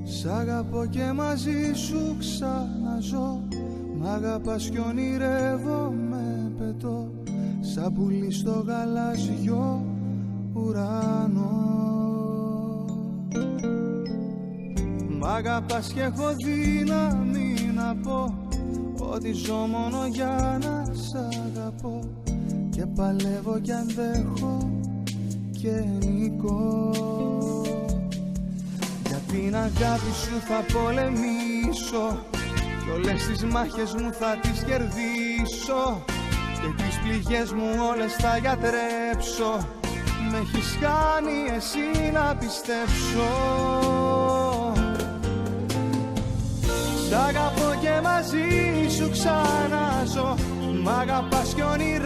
Σ' αγαπώ και μαζί σου ξαναζώ. Μ' αγαπάς κι ονειρεύομαι, πετώ σαν πουλί στο γαλάζιο ουρανό. Μ' αγαπάς και έχω δύναμη να πω ότι ζω μόνο για να σ' αγαπώ. Και παλεύω κι αντέχω και νικώ. Για την αγάπη σου θα πολεμήσω κι όλες τις μάχες μου θα τις κερδίσω. Και τις πληγές μου όλες θα γιατρέψω. Με έχεις κάνει εσύ να πιστέψω. Σ' αγαπώ και μαζί σου ξαναζώ. Μ' αγαπάς κι ονειρεύομαι,